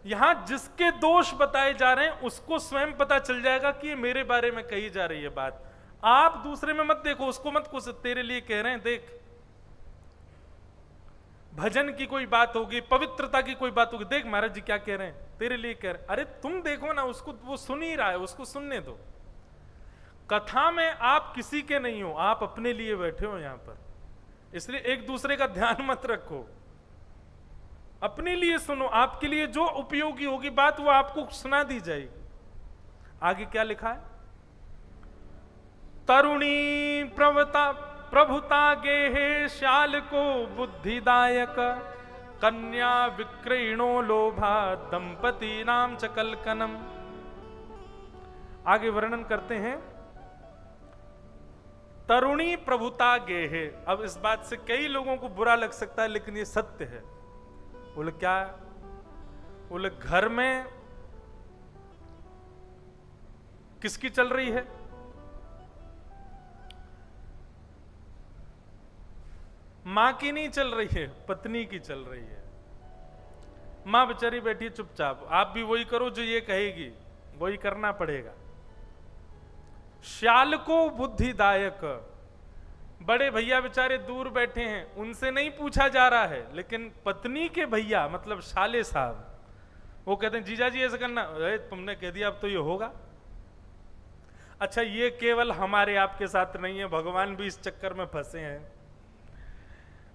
यहां जिसके दोष बताए जा रहे हैं उसको स्वयं पता चल जाएगा कि ये मेरे बारे में कही जा रही है बात। आप दूसरे में मत देखो, उसको मत कुछ तेरे लिए कह रहे हैं, देख भजन की कोई बात होगी, पवित्रता की कोई बात होगी, देख महाराज जी क्या कह रहे हैं, तेरे लिए कह रहे हैं। अरे तुम देखो ना, उसको वो सुन ही रहा है, उसको सुनने दो। कथा में आप किसी के नहीं हो, आप अपने लिए बैठे हो यहां पर, इसलिए एक दूसरे का ध्यान मत रखो, अपने लिए सुनो, आपके लिए जो उपयोगी होगी बात वो आपको सुना दी जाएगी। आगे क्या लिखा है? तरुणी प्रभुता गेहे श्याल को बुद्धिदायक, कन्या विक्रयणो लोभा दंपति नाम च कलकनम। आगे वर्णन करते हैं, तरुणी प्रभुता गेहे। अब इस बात से कई लोगों को बुरा लग सकता है, लेकिन ये सत्य है। बोले क्या? बोले घर में किसकी चल रही है? मां की नहीं चल रही है, पत्नी की चल रही है। मां बेचारी बैठी है चुपचाप, आप भी वही करो जो ये कहेगी, वही करना पड़ेगा। श्याल को बुद्धिदायक, बड़े भैया बेचारे दूर बैठे हैं, उनसे नहीं पूछा जा रहा है, लेकिन पत्नी के भैया मतलब शाले साहब, वो कहते हैं जीजा जी ऐसा करना, अरे तुमने कह दिया अब तो ये होगा। अच्छा, ये केवल हमारे आपके साथ नहीं है, भगवान भी इस चक्कर में फंसे हैं।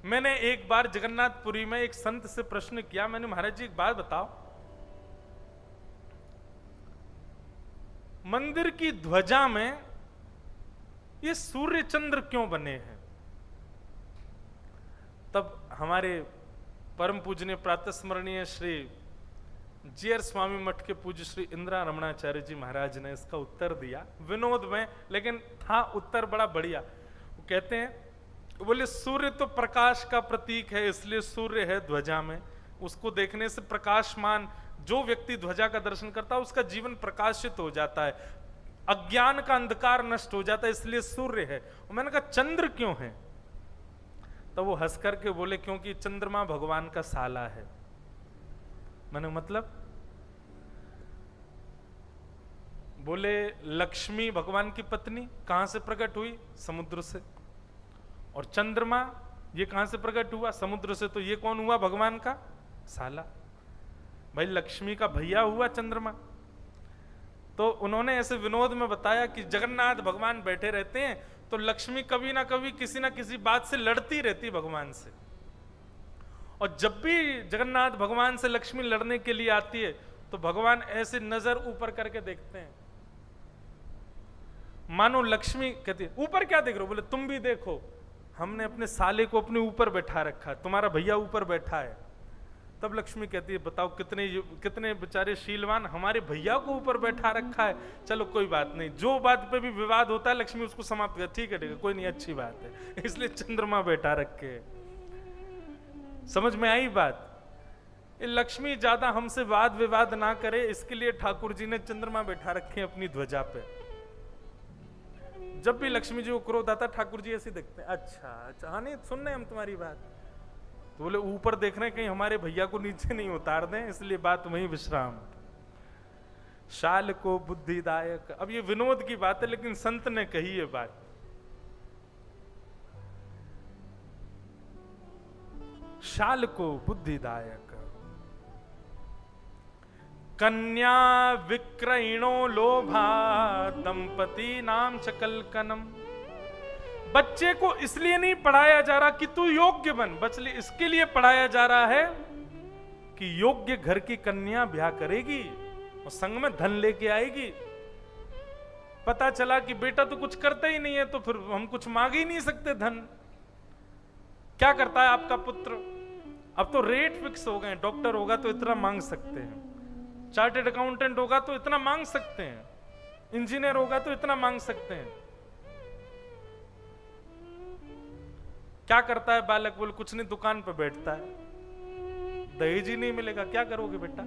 मैंने एक बार जगन्नाथपुरी में एक संत से प्रश्न किया, मैंने महाराज जी एक बात बताओ, मंदिर की ध्वजा में ये सूर्य चंद्र क्यों बने हैं? तब हमारे परम पूजनीय प्रातः स्मरणीय श्री जीआर स्वामी मठ के पूज्य श्री इंदिरा रमणाचार्य जी महाराज ने इसका उत्तर दिया विनोद में, लेकिन था उत्तर बड़ा बढ़िया। वो कहते हैं, बोले सूर्य तो प्रकाश का प्रतीक है, इसलिए सूर्य है ध्वजा में, उसको देखने से प्रकाशमान जो व्यक्ति ध्वजा का दर्शन करता है उसका जीवन प्रकाशित हो जाता है, अज्ञान का अंधकार नष्ट हो जाता है, इसलिए सूर्य है। और मैंने कहा चंद्र क्यों है? तो वो हंस करके बोले क्योंकि चंद्रमा भगवान का साला है। मैंने मतलब? बोले लक्ष्मी भगवान की पत्नी कहां से प्रकट हुई? समुद्र से। और चंद्रमा ये कहां से प्रकट हुआ? समुद्र से। तो ये कौन हुआ? भगवान का साला। भाई लक्ष्मी का भैया हुआ चंद्रमा। तो उन्होंने ऐसे विनोद में बताया कि जगन्नाथ भगवान बैठे रहते हैं तो लक्ष्मी कभी ना कभी किसी ना किसी बात से लड़ती रहती भगवान से, और जब भी जगन्नाथ भगवान से लक्ष्मी लड़ने के लिए आती है तो भगवान ऐसे नजर ऊपर करके देखते हैं, मानो लक्ष्मी कहती है ऊपर क्या देख रहे हो? बोले तुम भी देखो, हमने अपने साले को अपने ऊपर बैठा रखा, तुम्हारा भैया ऊपर बैठा है। तब लक्ष्मी कहती है बताओ कितने बेचारे शीलवान, हमारे भैया को ऊपर बैठा रखा है। चलो कोई बात नहीं, जो बात पे भी विवाद होता है लक्ष्मी उसको समाप्त कर, ठीक है कोई नहीं, अच्छी बात है, इसलिए चंद्रमा बैठा रखे। समझ में आई बात? लक्ष्मी ज्यादा हमसे वाद विवाद ना करे, इसके लिए ठाकुर जी ने चंद्रमा बैठा रखे अपनी ध्वजा पे। जब भी लक्ष्मी जी को क्रोध आता ठाकुर जी ऐसे देखते हैं, अच्छा हाँ नहीं सुन रहे हम तुम्हारी बात। तो बोले ऊपर देख रहे हैं कहीं हमारे भैया को नीचे नहीं उतार दें, इसलिए बात वहीं विश्राम। शाल को बुद्धिदायक, अब ये विनोद की बात है लेकिन संत ने कही ये बात। शाल को बुद्धिदायक, कन्या विक्रयणो लोभा दंपति नाम च कलकनम। बच्चे को इसलिए नहीं पढ़ाया जा रहा कि तू योग्य बन, बच्चे इसके लिए पढ़ाया जा रहा है कि योग्य घर की कन्या ब्याह करेगी और संग में धन लेके आएगी। पता चला कि बेटा तो कुछ करता ही नहीं है तो फिर हम कुछ मांग ही नहीं सकते धन। क्या करता है आपका पुत्र? अब तो रेट फिक्स हो गए, डॉक्टर होगा तो इतना मांग सकते हैं, चार्टेड अकाउंटेंट होगा तो इतना मांग सकते हैं, इंजीनियर होगा तो इतना मांग सकते हैं। क्या करता है बालक? बोल कुछ नहीं, दुकान पर बैठता है, दहेज ही नहीं मिलेगा, क्या करोगे बेटा?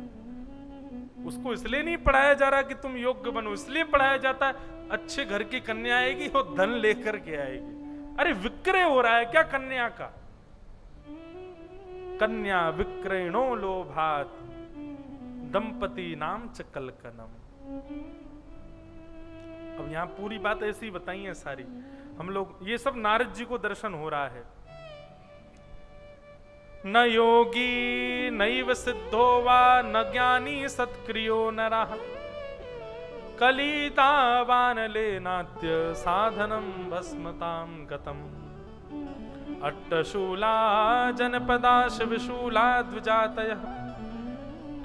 उसको इसलिए नहीं पढ़ाया जा रहा कि तुम योग्य बनो, इसलिए पढ़ाया जाता है अच्छे घर की कन्या आएगी और धन लेकर के आएगी। अरे विक्रय हो रहा है क्या कन्या का? कन्या विक्रयणो लोभात दंपति नाम च कलकनम। अब यहां पूरी बात ऐसी बताई है सारी, हम लोग ये सब नारद जी को दर्शन हो रहा है। न योगी नैव सिद्धो वा न ज्ञानी सत्क्रियो नरः कलितावान लेनाद्य साधनम भस्मताम गतम। अट्टशूला जनपदा शिवशूला द्विजातयः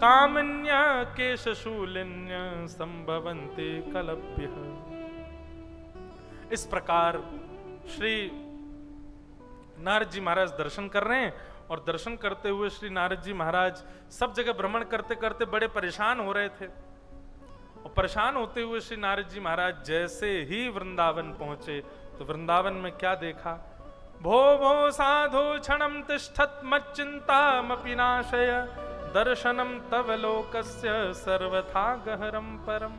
कामन्य केशशूलिन्य संभवन्ते कलभ्यः। इस प्रकार श्री नारद जी महाराज दर्शन कर रहे हैं, और दर्शन करते हुए श्री नारद जी महाराज सब जगह भ्रमण करते करते बड़े परेशान हो रहे थे। और परेशान होते हुए श्री नारद जी महाराज जैसे ही वृंदावन पहुंचे तो वृंदावन में क्या देखा? भो भो साधो क्षणम तिष्ठत मच्चिंतामपि नाशय दर्शनम तव लोकस्य सर्वथा गहरम परम।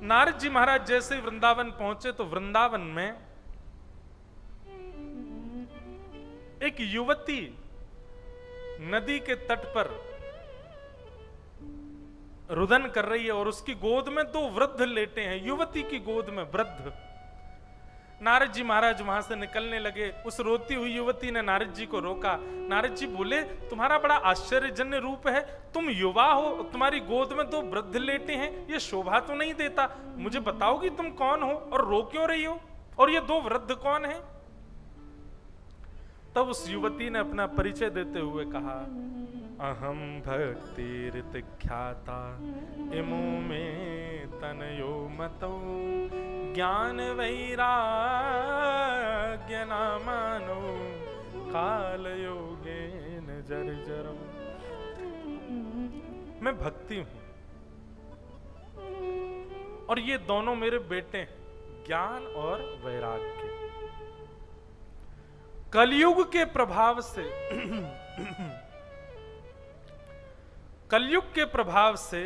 नारद जी महाराज जैसे वृंदावन पहुंचे तो वृंदावन में एक युवती नदी के तट पर रुदन कर रही है और उसकी गोद में दो वृद्ध लेटे हैं। युवती की गोद में वृद्ध। नारद जी महाराज वहां से निकलने लगे। उस रोती हुई युवती ने नारद जी को रोका। नारद जी बोले, तुम्हारा बड़ा आश्चर्यजन्य रूप है, तुम युवा हो, तुम्हारी गोद में दो वृद्ध लेटे हैं, ये शोभा तो नहीं देता। मुझे बताओ कि तुम कौन हो और रो क्यों रही हो, और ये दो वृद्ध कौन हैं? तब उस युवती ने अपना परिचय देते हुए कहा, अहम भक्तिरित ख्याता इमो में तनयो मतो ज्ञान वैराग्य नामानो काल योगेन जर्जरम। मैं भक्ति हूं और ये दोनों मेरे बेटे हैं, ज्ञान और वैराग्य। कलयुग के प्रभाव से कलयुग के प्रभाव से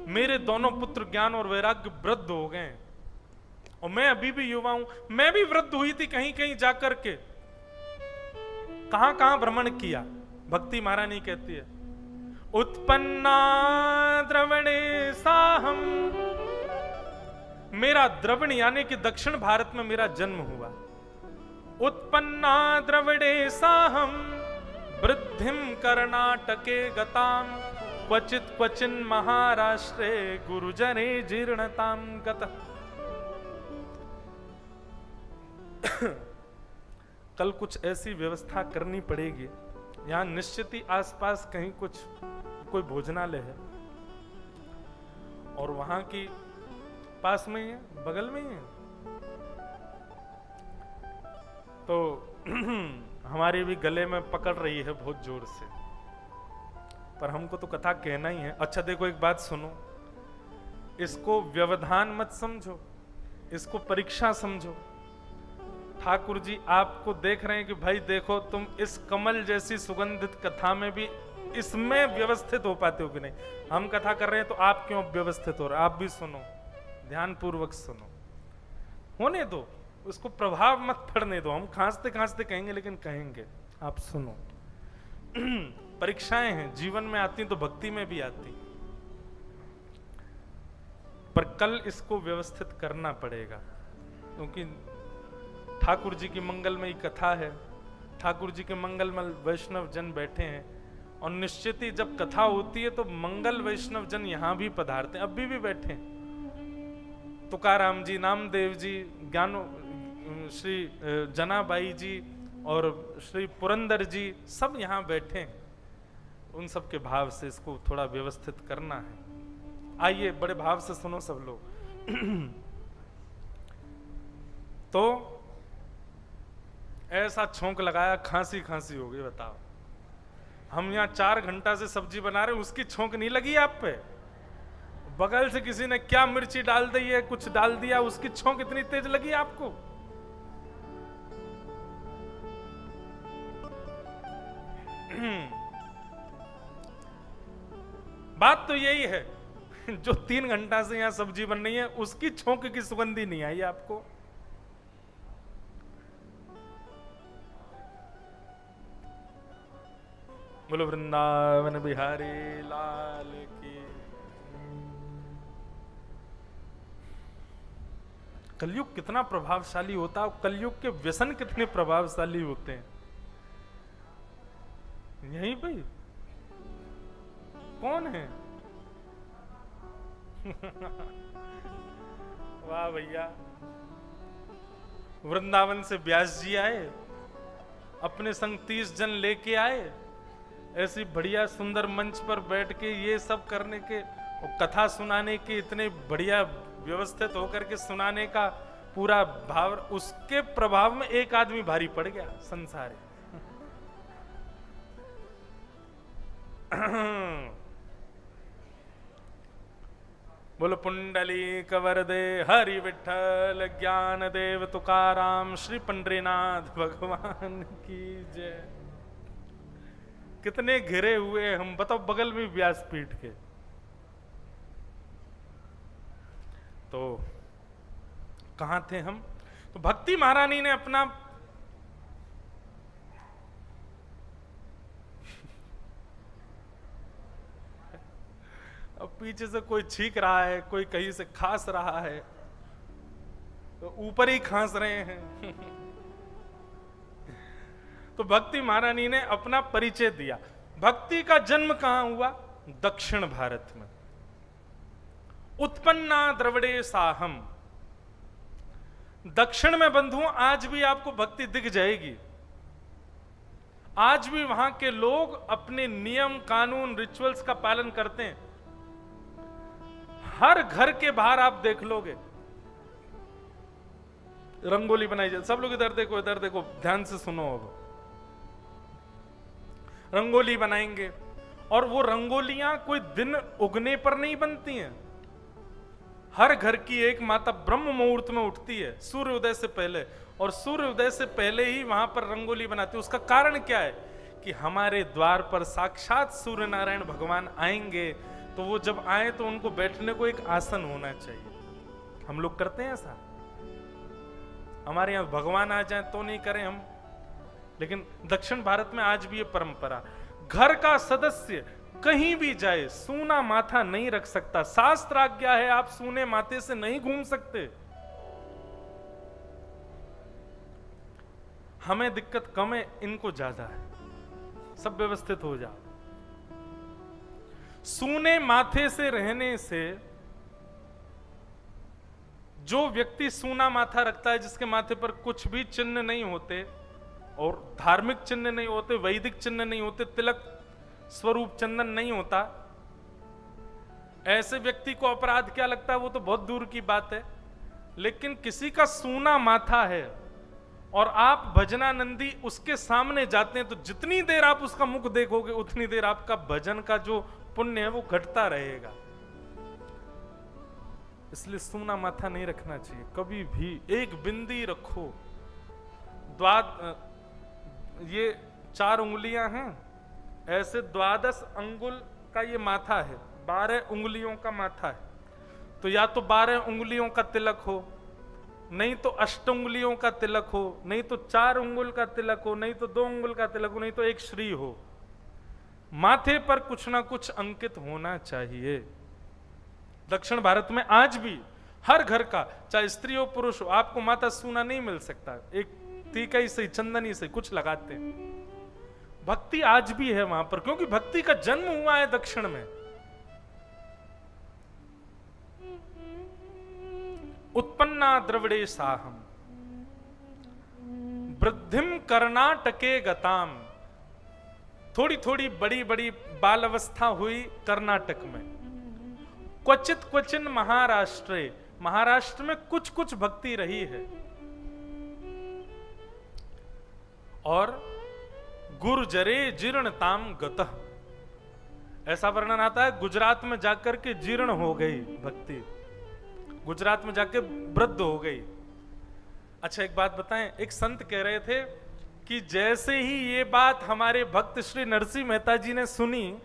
मेरे दोनों पुत्र ज्ञान और वैराग्य वृद्ध हो गए और मैं अभी भी युवा हूं। मैं भी वृद्ध हुई थी कहीं कहीं जाकर के, कहां कहां भ्रमण किया। भक्ति महारानी कहती है, उत्पन्ना द्रवणे साहम, मेरा द्रवण यानी कि दक्षिण भारत में मेरा जन्म हुआ। उत्पन्ना द्रविड़े साहम वृद्धिम कर्नाटके गताम क्वचित क्वचिन महाराष्ट्रे गुरुजने जीर्णताम गतः। कल कुछ ऐसी व्यवस्था करनी पड़ेगी। यहां निश्चित ही आसपास कहीं कुछ कोई भोजनालय है और वहां की पास में ही है, बगल में ही है। तो हमारी भी गले में पकड़ रही है बहुत जोर से, पर हमको तो कथा कहना ही है। अच्छा देखो, एक बात सुनो, इसको व्यवधान मत समझो, इसको परीक्षा समझो। ठाकुर जी आपको देख रहे हैं कि भाई देखो, तुम इस कमल जैसी सुगंधित कथा में भी इसमें व्यवस्थित हो पाते हो कि नहीं। हम कथा कर रहे हैं तो आप क्यों व्यवस्थित हो रहे? आप भी सुनो, ध्यान पूर्वक सुनो, होने दो, उसको प्रभाव मत पड़ने दो। हम खांसते खांसते कहेंगे, लेकिन कहेंगे, आप सुनो। परीक्षाएं हैं, जीवन में आती तो भक्ति में भी आती, पर कल इसको व्यवस्थित करना पड़ेगा, क्योंकि ठाकुर जी की मंगलमयी कथा है। ठाकुर जी के मंगलमय वैष्णव जन बैठे हैं और निश्चित ही जब कथा होती है तो मंगल वैष्णव जन यहां भी पधारते हैं, अभी भी बैठे हैं। तुकाराम जी, नामदेव जी, ज्ञानो श्री जनाबाई जी और श्री पुरंदर जी सब यहाँ बैठे हैं। उन सब के भाव से इसको थोड़ा व्यवस्थित करना है। आइए बड़े भाव से सुनो सब लोग। तो ऐसा छोंक लगाया, खांसी खांसी हो गई। बताओ, हम यहाँ 4 घंटा से सब्जी बना रहे, उसकी छोंक नहीं लगी आप पे? बगल से किसी ने क्या मिर्ची डाल दी है, कुछ डाल दिया, उसकी छोंक इतनी तेज लगी आपको? बात तो यही है, जो 3 घंटा से यहां सब्जी बन रही है उसकी छोंक की सुगंधी नहीं आई आपको। बोलो वृंदावन बिहारी लाल की। कलयुग कितना प्रभावशाली होता है, कलयुग के व्यसन कितने प्रभावशाली होते हैं। यही भाई कौन है? वाह भैया, वृंदावन से व्यास जी आए, अपने संग 30 जन लेके आए, ऐसी बढ़िया सुंदर मंच पर बैठ के ये सब करने के और कथा सुनाने के, इतने बढ़िया व्यवस्थित होकर के सुनाने का पूरा भाव, उसके प्रभाव में एक आदमी भारी पड़ गया संसार। बोलो पुंडलीक वरदे हरि विठ्ठल ज्ञान देव तुकाराम श्री पंडरीनाथ भगवान की जय। कितने घिरे हुए हम, बताओ, बगल में व्यासपीठ के। तो कहां थे हम? तो भक्ति महारानी ने अपना अब पीछे से कोई छींक रहा है, कोई कहीं से खांस रहा है, तो ऊपर ही खांस रहे हैं। तो भक्ति महारानी ने अपना परिचय दिया। भक्ति का जन्म कहां हुआ? दक्षिण भारत में। उत्पन्ना द्रविड़े साहम। दक्षिण में बंधुओं आज भी आपको भक्ति दिख जाएगी। आज भी वहां के लोग अपने नियम कानून रिचुअल्स का पालन करते हैं। हर घर के बाहर आप देख लोगे रंगोली बनाई जाती। सब लोग इधर देखो, इधर देखो, ध्यान से सुनो। अब रंगोली बनाएंगे, और वो रंगोलियां कोई दिन उगने पर नहीं बनती हैं। हर घर की एक माता ब्रह्म मुहूर्त में उठती है सूर्योदय से पहले, और सूर्योदय से पहले ही वहां पर रंगोली बनाती है। उसका कारण क्या है? कि हमारे द्वार पर साक्षात सूर्य नारायण भगवान आएंगे, तो वो जब आए तो उनको बैठने को एक आसन होना चाहिए। हम लोग करते हैं ऐसा? हमारे यहां भगवान आ जाए तो नहीं करें हम, लेकिन दक्षिण भारत में आज भी ये परंपरा। घर का सदस्य कहीं भी जाए सूना माथा नहीं रख सकता। शास्त्र आज्ञा है, आप सूने माथे से नहीं घूम सकते। हमें दिक्कत कम है, इनको ज्यादा है। सब व्यवस्थित हो जाओ। सूने माथे से रहने से, जो व्यक्ति सूना माथा रखता है, जिसके माथे पर कुछ भी चिन्ह नहीं होते, और धार्मिक चिन्ह नहीं होते, वैदिक चिन्ह नहीं होते, तिलक स्वरूप चंदन नहीं होता, ऐसे व्यक्ति को अपराध क्या लगता है वो तो बहुत दूर की बात है। लेकिन किसी का सूना माथा है और आप भजनानंदी उसके सामने जाते हैं, तो जितनी देर आप उसका मुख देखोगे उतनी देर आपका भजन का जो पुण्य है वो घटता रहेगा। इसलिए सूना माथा नहीं रखना चाहिए कभी भी। एक बिंदी रखो। ये 4 उंगलियां हैं, ऐसे 12 अंगुल का ये माथा है, 12 उंगलियों का माथा है। तो या तो 12 उंगलियों का तिलक हो, नहीं तो 8 उंगलियों का तिलक हो, नहीं तो 4 उंगुल का तिलक हो, नहीं तो 2 उंगुल का तिलक हो, नहीं तो एक श्री हो। माथे पर कुछ ना कुछ अंकित होना चाहिए। दक्षिण भारत में आज भी हर घर का, चाहे स्त्री हो पुरुष हो, आपको माथा सूना नहीं मिल सकता। एक टीका ही सही, चंदनी से कुछ लगाते हैं। भक्ति आज भी है वहां पर, क्योंकि भक्ति का जन्म हुआ है दक्षिण में। उत्पन्ना द्रविड़े साहम वृद्धिम कर्नाटके गताम। थोड़ी थोड़ी बड़ी बड़ी बाल अवस्था हुई कर्नाटक में। क्वचित क्वचिन महाराष्ट्र, महाराष्ट्र में कुछ कुछ भक्ति रही है। और गुर्जरे जीर्णताम गतः, ऐसा वर्णन आता है गुजरात में जाकर के जीर्ण हो गई भक्ति, गुजरात में जाके वृद्ध हो गई। अच्छा एक बात बताएं, एक संत कह रहे थे कि जैसे ही ये बात हमारे भक्त श्री नरसिंह मेहता जी ने सुनी,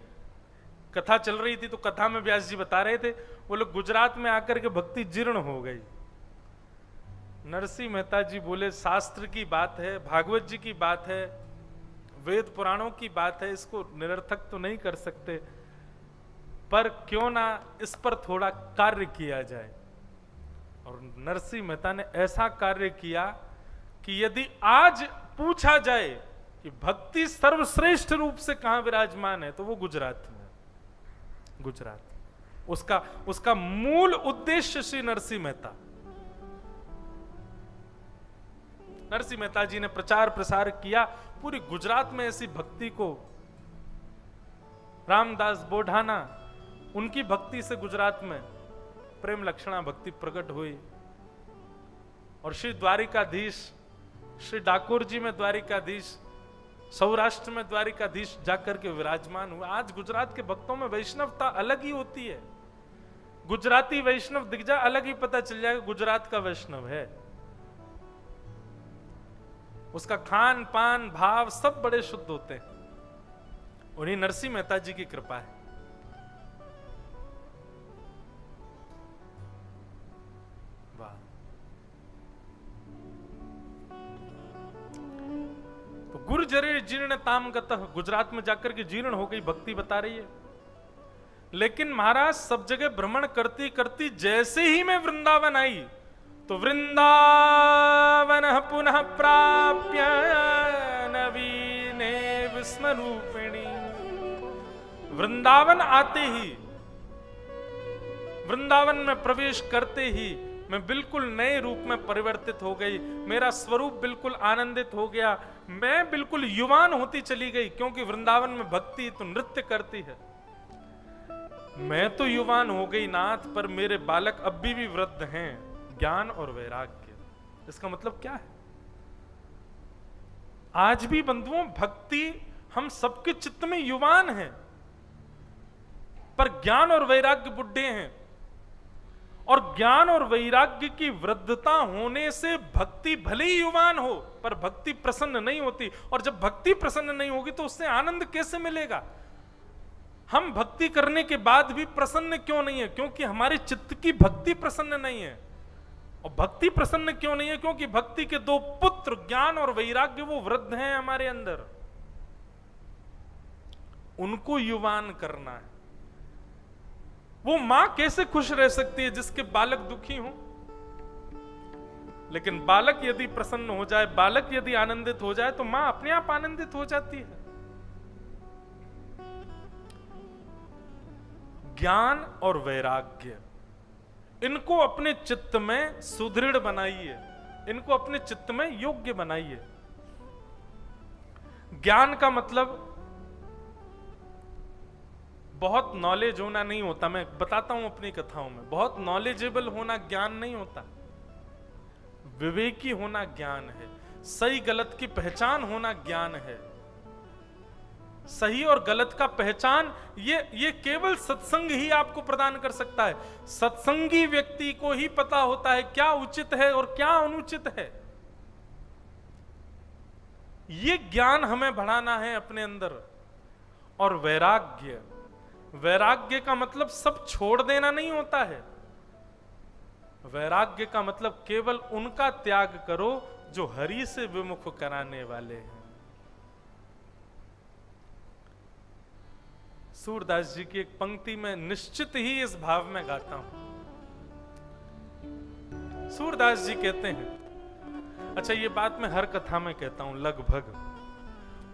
कथा चल रही थी तो कथा में व्यास जी बता रहे थे, वो लोग गुजरात में आकर के भक्ति जीर्ण हो गई। नरसिंह मेहता जी बोले शास्त्र की बात है, भागवत जी की बात है, वेद पुराणों की बात है, इसको निरर्थक तो नहीं कर सकते, पर क्यों ना इस पर थोड़ा कार्य किया जाए। और नरसिंह मेहता ने ऐसा कार्य किया कि यदि आज पूछा जाए कि भक्ति सर्वश्रेष्ठ रूप से कहां विराजमान है, तो वो गुजरात में। गुजरात उसका मूल उद्देश्य श्री नरसिंह मेहता। नरसिंह मेहता जी ने प्रचार प्रसार किया पूरी गुजरात में ऐसी भक्ति को। रामदास बोढ़ाना, उनकी भक्ति से गुजरात में प्रेम लक्षणा भक्ति प्रकट हुई। और श्री द्वारिकाधीश, श्री डाकोर जी में द्वारिकाधीश, सौराष्ट्र में द्वारिकाधीश जाकर के विराजमान हुआ। आज गुजरात के भक्तों में वैष्णवता अलग ही होती है। गुजराती वैष्णव दिख जाए, अलग ही पता चल जाएगा गुजरात का वैष्णव है। उसका खान पान भाव सब बड़े शुद्ध होते हैं। उन्हीं नरसिंह मेहता जी की कृपा है। वाह। तो गुर्जरे जीर्ण ताम गतः, गुजरात में जाकर के जीर्ण हो गई भक्ति बता रही है। लेकिन महाराज सब जगह भ्रमण करती करती जैसे ही मैं वृंदावन आई, तो वृंदावन पुनः प्राप्य नवीने विस्मरूपिणी। वृंदावन आते ही, वृंदावन में प्रवेश करते ही मैं बिल्कुल नए रूप में परिवर्तित हो गई। मेरा स्वरूप बिल्कुल आनंदित हो गया। मैं बिल्कुल युवान होती चली गई, क्योंकि वृंदावन में भक्ति तो नृत्य करती है। मैं तो युवान हो गई नाथ, पर मेरे बालक अब भी वृद्ध हैं, ज्ञान और वैराग्य। इसका मतलब क्या है? आज भी बंधुओं भक्ति हम सबके चित्त में युवान है, पर ज्ञान और वैराग्य बुढ़े हैं। और ज्ञान और वैराग्य की वृद्धता होने से भक्ति भले ही युवान हो, पर भक्ति प्रसन्न नहीं होती। और जब भक्ति प्रसन्न नहीं होगी तो उससे आनंद कैसे मिलेगा? हम भक्ति करने के बाद भी प्रसन्न क्यों नहीं है? क्योंकि हमारे चित्त की भक्ति प्रसन्न नहीं है। और भक्ति प्रसन्न क्यों नहीं है? क्योंकि भक्ति के दो पुत्र ज्ञान और वैराग्य वो वृद्ध हैं हमारे अंदर, उनको युवान करना है। वो मां कैसे खुश रह सकती है जिसके बालक दुखी हों? लेकिन बालक यदि प्रसन्न हो जाए, बालक यदि आनंदित हो जाए, तो मां अपने आप आनंदित हो जाती है। ज्ञान और वैराग्य, इनको अपने चित्त में सुदृढ़ बनाइए, इनको अपने चित्त में योग्य बनाइए। ज्ञान का मतलब बहुत नॉलेज होना नहीं होता। मैं बताता हूं अपनी कथाओं में, बहुत नॉलेजेबल होना ज्ञान नहीं होता। विवेकी होना ज्ञान है। सही गलत की पहचान होना ज्ञान है। सही और गलत का पहचान ये केवल सत्संग ही आपको प्रदान कर सकता है। सत्संगी व्यक्ति को ही पता होता है क्या उचित है और क्या अनुचित है। ये ज्ञान हमें बढ़ाना है अपने अंदर। और वैराग्य, वैराग्य का मतलब सब छोड़ देना नहीं होता है। वैराग्य का मतलब केवल उनका त्याग करो जो हरि से विमुख कराने वाले हैं। सूरदास जी की एक पंक्ति में निश्चित ही इस भाव में गाता हूं। सूरदास जी कहते हैं, अच्छा ये बात मैं हर कथा में कहता हूं लगभग,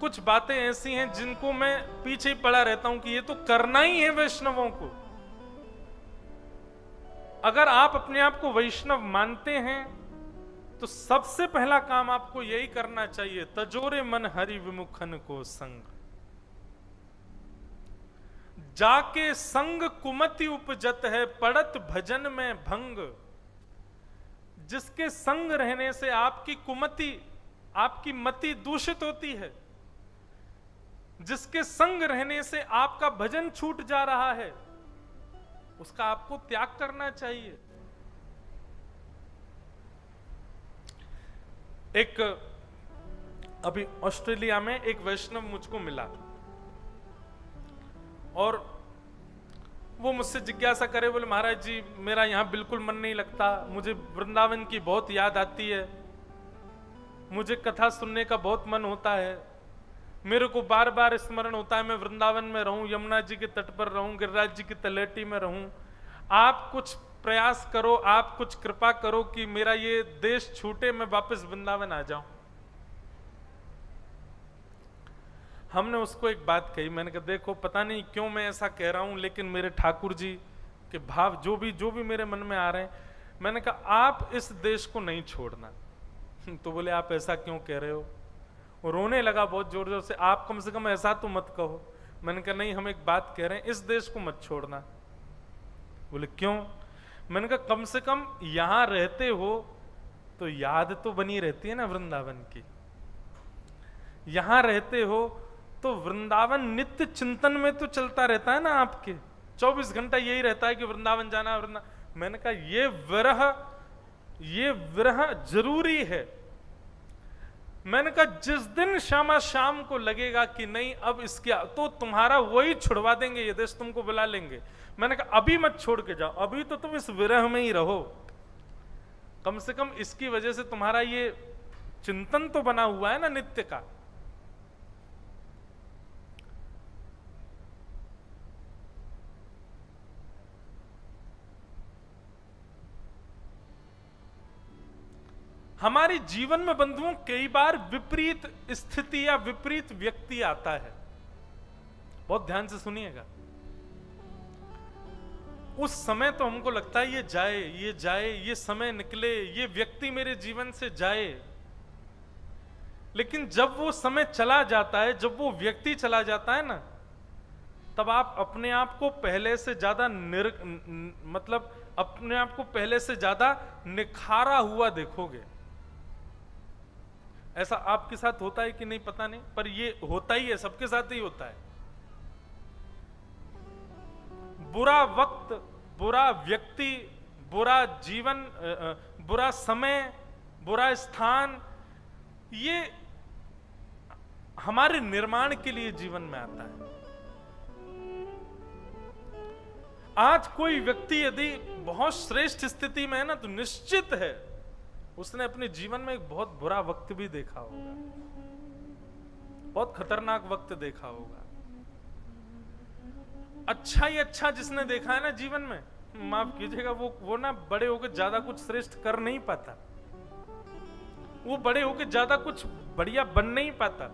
कुछ बातें ऐसी हैं जिनको मैं पीछे ही पड़ा रहता हूं कि ये तो करना ही है वैष्णवों को। अगर आप अपने आप को वैष्णव मानते हैं तो सबसे पहला काम आपको यही करना चाहिए, तजोरे मन हरि विमुखन को संग। जाके संग कुमति उपजत है, पड़त भजन में भंग। जिसके संग रहने से आपकी कुमति, आपकी मति दूषित होती है, जिसके संग रहने से आपका भजन छूट जा रहा है, उसका आपको त्याग करना चाहिए। एक अभी ऑस्ट्रेलिया में एक वैष्णव मुझको मिला और वो मुझसे जिज्ञासा करे, बोले महाराज जी मेरा यहां बिल्कुल मन नहीं लगता, मुझे वृंदावन की बहुत याद आती है, मुझे कथा सुनने का बहुत मन होता है, मेरे को बार बार स्मरण होता है मैं वृंदावन में रहूं, यमुना जी के तट पर रहूं, गिरिराज जी की तलेटी में रहूं। आप कुछ प्रयास करो, आप कुछ कृपा करो कि मेरा ये देश छूटे, मैं वापस वृंदावन आ जाऊं। हमने उसको एक बात कही, मैंने कहा देखो पता नहीं क्यों मैं ऐसा कह रहा हूं, लेकिन मेरे ठाकुर जी के भाव जो भी मेरे मन में आ रहे हैं, मैंने कहा आप इस देश को नहीं छोड़ना। तो बोले आप ऐसा क्यों कह रहे हो? वो रोने लगा बहुत जोर जोर से, आप कम से कम ऐसा तो मत कहो। मैंने कहा नहीं, हम एक बात कह रहे हैं, इस देश को मत छोड़ना। बोले क्यों? मैंने कहा कम से कम यहां रहते हो तो याद तो बनी रहती है ना वृंदावन की। यहां रहते हो तो वृंदावन नित्य चिंतन में तो चलता रहता है ना आपके, 24 घंटा यही रहता है कि वृंदावन जाना वृंदावन। मैंने कहा ये विरह जरूरी है। मैंने कहा जिस दिन शाम को लगेगा कि नहीं अब इसके, तो तुम्हारा वही छुड़वा देंगे, ये देश तुमको बुला लेंगे। मैंने कहा अभी मत छोड़ के जाओ, अभी तो तुम इस विरह में ही रहो, कम से कम इसकी वजह से तुम्हारा ये चिंतन तो बना हुआ है ना नित्य का। हमारे जीवन में बंधुओं कई बार विपरीत स्थिति या विपरीत व्यक्ति आता है। बहुत ध्यान से सुनिएगा। उस समय तो हमको लगता है ये जाए, ये समय निकले, ये व्यक्ति मेरे जीवन से जाए। लेकिन जब वो समय चला जाता है, जब वो व्यक्ति चला जाता है ना, तब आप अपने आप को पहले से ज्यादा मतलब अपने आप को पहले से ज्यादा निखारा हुआ देखोगे। ऐसा आपके साथ होता है कि नहीं पता नहीं, पर ये होता ही है, सबके साथ ही होता है। बुरा वक्त, बुरा व्यक्ति, बुरा जीवन, बुरा समय, बुरा स्थान, ये हमारे निर्माण के लिए जीवन में आता है। आज कोई व्यक्ति यदि बहुत श्रेष्ठ स्थिति में है ना, तो निश्चित है उसने अपने जीवन में एक बहुत बुरा वक्त भी देखा होगा, बहुत खतरनाक वक्त देखा होगा। अच्छा ही अच्छा जिसने देखा है ना जीवन में, माफ कीजिएगा, वो ना बड़े होकर ज्यादा कुछ श्रेष्ठ कर नहीं पाता, वो बड़े होकर ज्यादा कुछ बढ़िया बन नहीं पाता।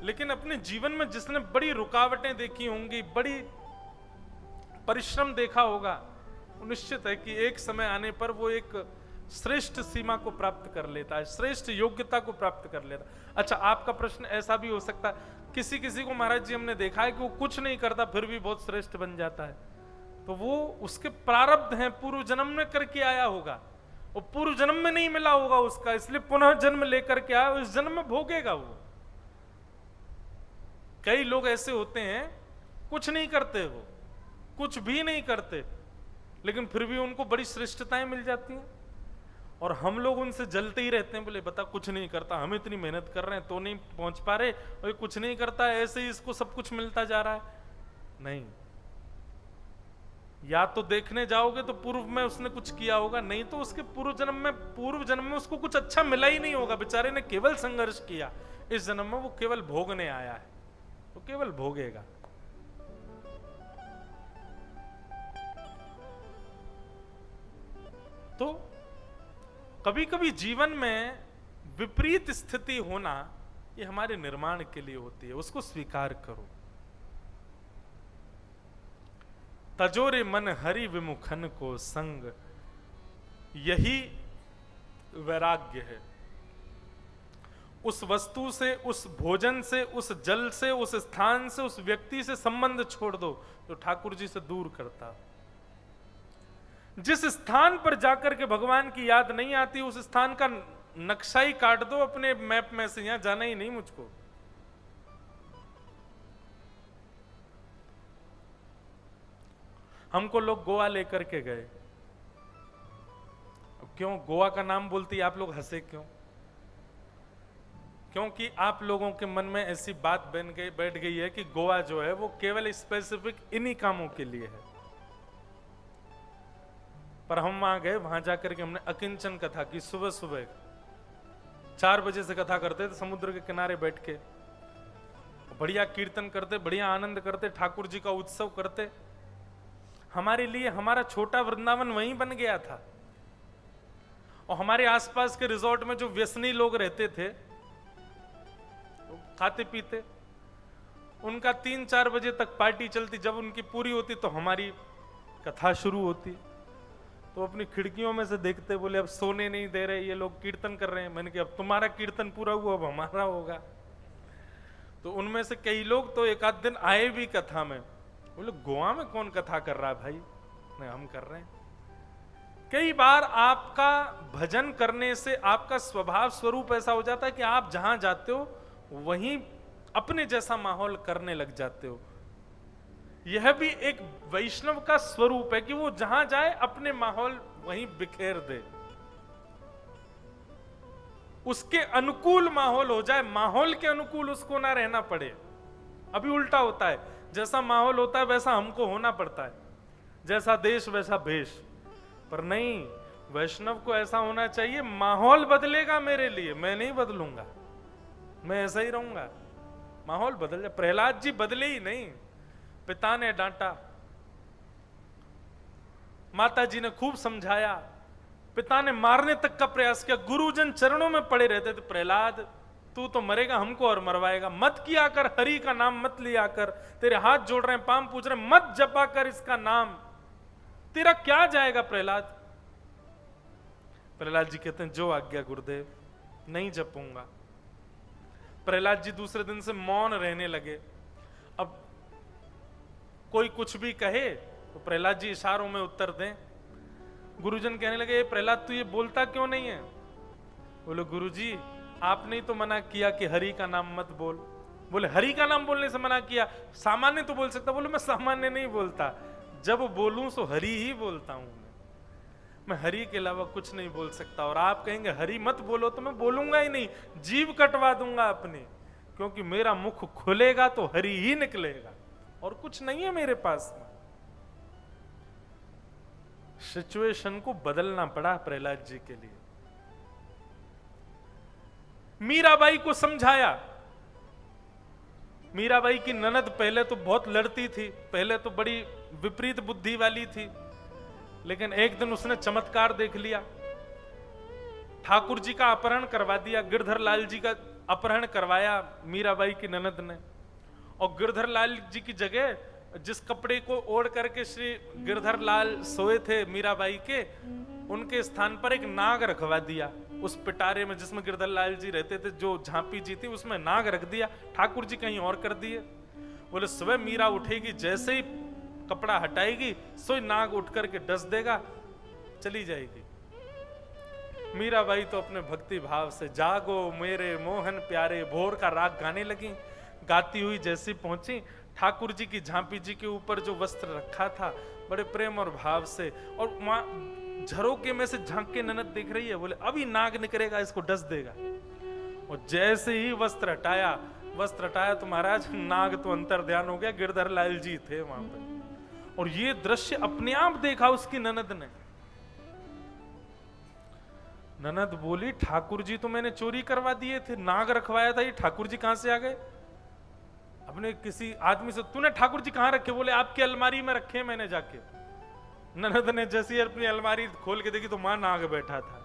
लेकिन अपने जीवन में जिसने बड़ी रुकावटें देखी होंगी, बड़ी परिश्रम देखा होगा, निश्चित है कि एक समय आने पर वो एक श्रेष्ठ सीमा को प्राप्त कर लेता है, श्रेष्ठ योग्यता को प्राप्त कर लेता है। अच्छा, आपका प्रश्न ऐसा भी हो सकता है, किसी किसी को महाराज जी हमने देखा है कि वो कुछ नहीं करता फिर भी बहुत श्रेष्ठ बन जाता है, तो वो उसके प्रारब्ध हैं, पूर्व जन्म में करके आया होगा, वो पूर्व जन्म में नहीं मिला होगा उसका, इसलिए पुनः जन्म लेकर के आया, इस जन्म में भोगेगा वो। कई लोग ऐसे होते हैं, कुछ नहीं करते, वो कुछ भी नहीं करते, लेकिन फिर भी उनको बड़ी श्रेष्ठताएं मिल जाती हैं, और हम लोग उनसे जलते ही रहते हैं, बोले बता कुछ नहीं करता, हम इतनी मेहनत कर रहे हैं तो नहीं पहुंच पा रहे, और ये कुछ नहीं करता, ऐसे ही इसको सब कुछ मिलता जा रहा है। नहीं, या तो देखने जाओगे तो पूर्व में उसने कुछ किया होगा, नहीं तो उसके पूर्व जन्म में उसको कुछ अच्छा मिला ही नहीं होगा। बेचारे ने केवल संघर्ष किया, इस जन्म में वो केवल भोगने आया है, वो केवल भोगेगा। तो कभी कभी जीवन में विपरीत स्थिति होना ये हमारे निर्माण के लिए होती है, उसको स्वीकार करो। तजोरे मन हरि विमुखन को संग, यही वैराग्य है। उस वस्तु से, उस भोजन से, उस जल से, उस स्थान से, उस व्यक्ति से संबंध छोड़ दो जो ठाकुर जी से दूर करता। जिस स्थान पर जाकर के भगवान की याद नहीं आती, उस स्थान का नक्शा ही काट दो अपने मैप में से, यहां जाना ही नहीं मुझको। हमको लोग गोवा लेकर के गए, क्यों गोवा का नाम बोलती आप लोग हंसे क्यों? क्योंकि आप लोगों के मन में ऐसी बात बैठ गई है कि गोवा जो है वो केवल स्पेसिफिक इन्हीं कामों के लिए है। पर हम वहां गए, वहां जाकर के हमने अकिंचन कथा की। सुबह सुबह 4 बजे से कथा करते थे समुद्र के किनारे बैठ के, बढ़िया कीर्तन करते, बढ़िया आनंद करते, ठाकुर जी का उत्सव करते। हमारे लिए हमारा छोटा वृंदावन वहीं बन गया था। और हमारे आसपास के रिजॉर्ट में जो व्यसनी लोग रहते थे, खाते पीते, उनका 3-4 बजे तक पार्टी चलती। जब उनकी पूरी होती तो हमारी कथा शुरू होती। तो अपनी खिड़कियों में से देखते, बोले अब सोने नहीं दे रहे ये लोग, कीर्तन कर रहे हैं। मैंने कहा अब तुम्हारा कीर्तन पूरा हुआ, अब हमारा होगा। तो उनमें से कई लोग तो एक आध दिन आए भी कथा में। बोले गोवा में कौन कथा कर रहा है भाई? नहीं, हम कर रहे हैं। कई बार आपका भजन करने से आपका स्वभाव स्वरूप ऐसा हो जाता है कि आप जहां जाते हो वहीं अपने जैसा माहौल करने लग जाते हो। यह भी एक वैष्णव का स्वरूप है कि वो जहां जाए अपने माहौल वहीं बिखेर दे, उसके अनुकूल माहौल हो जाए, माहौल के अनुकूल उसको ना रहना पड़े। अभी उल्टा होता है, जैसा माहौल होता है वैसा हमको होना पड़ता है, जैसा देश वैसा भेष। पर नहीं, वैष्णव को ऐसा होना चाहिए, माहौल बदलेगा मेरे लिए, मैं नहीं बदलूंगा, मैं ऐसा ही रहूंगा। माहौल बदल जाए। प्रहलाद जी बदले ही नहीं, पिता ने डांटा, माता जी ने खूब समझाया, पिता ने मारने तक का प्रयास किया, गुरुजन चरणों में पड़े रहते थे, प्रहलाद तू तो मरेगा, हमको और मरवाएगा, मत किया कर, हरि का नाम मत लिया कर, तेरे हाथ जोड़ रहे हैं, पाम पूछ रहे हैं, मत जपा कर इसका नाम, तेरा क्या जाएगा प्रहलाद? प्रहलाद जी कहते हैं जो आज्ञा गुरुदेव, नहीं जपूंगा। प्रहलाद जी दूसरे दिन से मौन रहने लगे। अब कोई कुछ भी कहे तो प्रहलाद जी इशारों में उत्तर दें। गुरुजन कहने लगे प्रहलाद तू ये बोलता क्यों नहीं है? बोले गुरुजी आपने ही तो मना किया कि हरि का नाम मत बोल। बोले हरि का नाम बोलने से मना किया, सामान्य तो बोल सकता। बोले मैं सामान्य नहीं बोलता, जब बोलूं तो हरि ही बोलता हूं, मैं हरि के अलावा कुछ नहीं बोल सकता। और आप कहेंगे हरि मत बोलो तो मैं बोलूंगा ही नहीं, जीभ कटवा दूंगा अपनी, क्योंकि मेरा मुख खुलेगा तो हरि ही निकलेगा और कुछ नहीं है मेरे पास में। सिचुएशन को बदलना पड़ा प्रहलाद जी के लिए। मीराबाई को समझाया। मीराबाई की ननद पहले तो बहुत लड़ती थी, पहले तो बड़ी विपरीत बुद्धि वाली थी, लेकिन एक दिन उसने चमत्कार देख लिया। ठाकुर जी का अपहरण करवा दिया, गिरधर लाल जी का अपहरण करवाया मीराबाई की ननद ने। और गिरधर लाल जी की जगह जिस कपड़े को ओढ़ करके श्री गिरधर लाल सोए थे मीराबाई के, उनके स्थान पर एक नाग रखवा दिया। उस पिटारे में जिसमें गिरधर लाल जी रहते थे, जो झांपी जी थी, उसमें नाग रख दिया। ठाकुर जी कहीं और कर दिए। बोले सुबह मीरा उठेगी, जैसे ही कपड़ा हटाएगी सोई नाग उठ करके डस देगा, चली जाएगी। मीराबाई तो अपने भक्ति भाव से जागो मेरे मोहन प्यारे भोर का राग गाने लगी। गाती हुई जैसी पहुंची, ठाकुर जी की झांपी जी के ऊपर जो वस्त्र रखा था, बड़े प्रेम और भाव से, और झरोके में से झांक के ननद देख रही है। बोले अभी नाग निकलेगा, इसको डस देगा। और जैसे ही वस्त्र हटाया तो महाराज नाग तो अंतर ध्यान हो गया, गिरधर लाल जी थे वहां पे। और ये दृश्य अपने आप देखा उसकी ननद ने। ननद बोली ठाकुर जी तो मैंने चोरी करवा दिए थे, नाग रखवाया था, ये ठाकुर जी कहां से आ गए? अपने किसी आदमी से, तूने ठाकुर जी कहां रखे? बोले आपकी अलमारी में रखे मैंने जाके। ननद ने जैसी अपनी अलमारी खोल के देखी तो मां नाग बैठा था।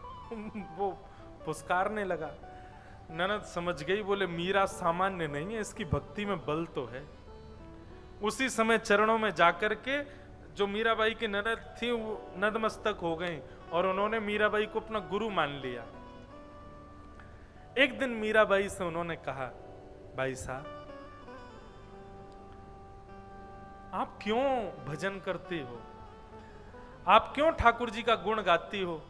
वो पुस्कारने लगा। ननद समझ गई, बोले मीरा सामान्य नहीं है, इसकी भक्ति में बल तो है। उसी समय चरणों में जाकर के जो मीराबाई की ननद थी वो नतमस्तक हो गई और उन्होंने मीराबाई को अपना गुरु मान लिया। एक दिन मीराबाई से उन्होंने कहा, भाई साहब आप क्यों भजन करती हो? आप क्यों ठाकुर जी का गुण गाती हो?